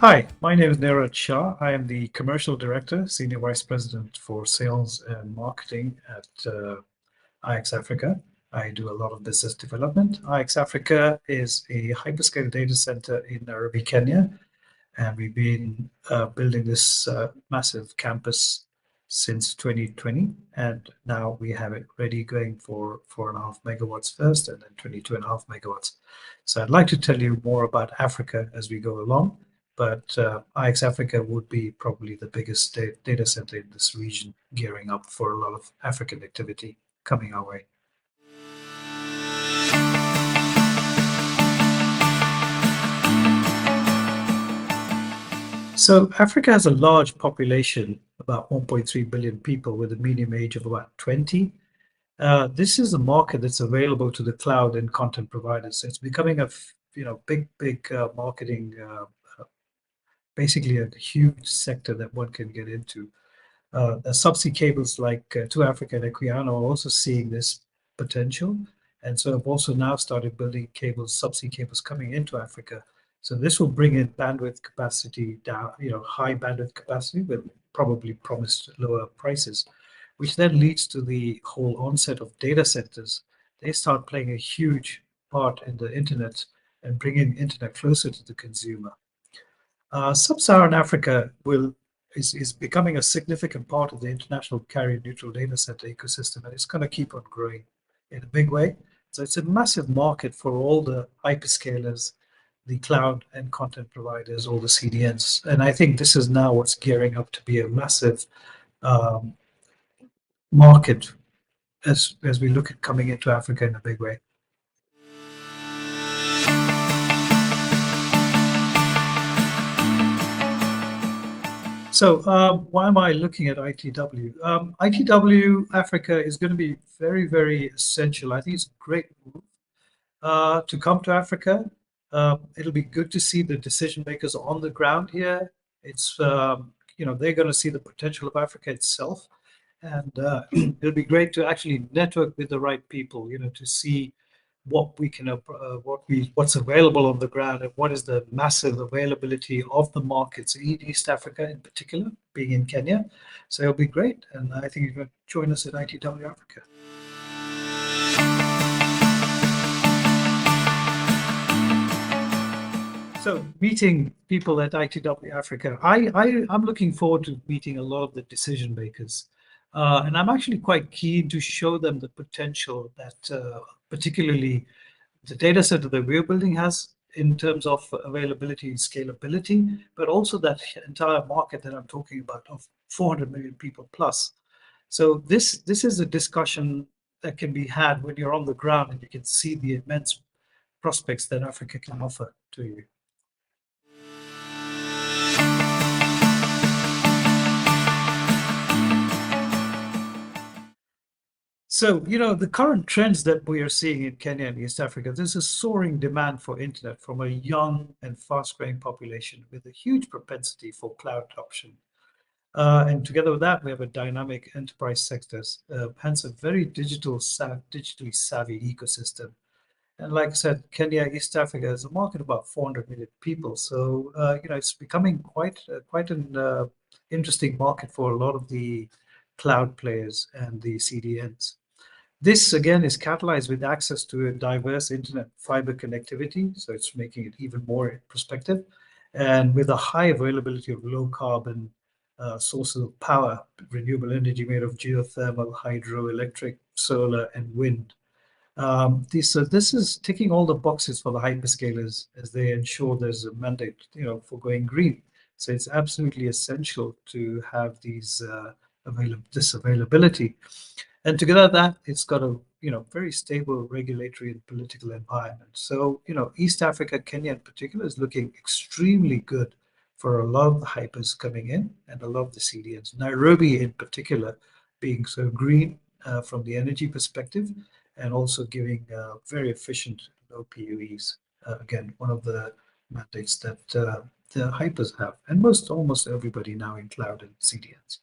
Hi, my name is Nirah Shah. I am the Commercial Director, Senior Vice President for Sales and Marketing at IX Africa. I do a lot of business development. IX Africa is a hyperscale data center in Nairobi, Kenya, and we've been building this massive campus since 2020, and now we have it ready going for 4.5 megawatts first, and then 22.5 megawatts. So I'd like to tell you more about Africa as we go along, but IX Africa would be probably the biggest data center in this region, gearing up for a lot of African activity coming our way. So Africa has a large population, about 1.3 billion people with a median age of about 20. This is a market that's available to the cloud and content providers. So it's becoming a big marketing, basically a huge sector that one can get into. The subsea cables like to Africa and Equiano are also seeing this potential, and so have also now started building cables, subsea cables coming into Africa. So this will bring in bandwidth capacity down, high bandwidth capacity with probably promised lower prices, which then leads to the whole onset of data centers. They start playing a huge part in the internet and bringing internet closer to the consumer. Sub-Saharan Africa is becoming a significant part of the international carrier-neutral data center ecosystem, and it's going to keep on growing in a big way. So it's a massive market for all the hyperscalers, the cloud and content providers, all the CDNs. And I think this is now what's gearing up to be a massive um, market as we look at coming into Africa in a big way. So why am I looking at ITW? ITW Africa is going to be very, very essential. I think it's a great move to come to Africa. It'll be good to see the decision makers on the ground here. It's they're going to see the potential of Africa itself, and it'll be great to actually network with the right people. To see what we can what's available on the ground and what is the massive availability of the markets in East Africa in particular, being in Kenya. So it'll be great, and I think you're going to join us at ITW Africa. So meeting people at ITW Africa, I'm looking forward to meeting a lot of the decision makers. And I'm actually quite keen to show them the potential that particularly the data center that we're building has in terms of availability and scalability, but also that entire market that I'm talking about of 400 million people plus. So this is a discussion that can be had when you're on the ground and you can see the immense prospects that Africa can offer to you. So, the current trends that we are seeing in Kenya and East Africa, there's a soaring demand for internet from a young and fast-growing population with a huge propensity for cloud adoption. And together with that, we have a dynamic enterprise sectors, hence a very digitally savvy ecosystem. And like I said, Kenya, East Africa is a market of about 400 million people. So, it's becoming quite an interesting market for a lot of the cloud players and the CDNs. This again is catalyzed with access to a diverse internet fiber connectivity, so it's making it even more prospective, and with a high availability of low carbon sources of power, renewable energy made of geothermal, hydroelectric, solar, and wind. So this is ticking all the boxes for the hyperscalers as they ensure there's a mandate, for going green. So it's absolutely essential to have this availability. And together that it's got a very stable regulatory and political environment. So East Africa, Kenya in particular, is looking extremely good for a lot of the hypers coming in and a lot of the CDNs. Nairobi in particular being so green from the energy perspective and also giving very efficient low PUEs. Again, one of the mandates that the hypers have, and almost everybody now in cloud and CDNs.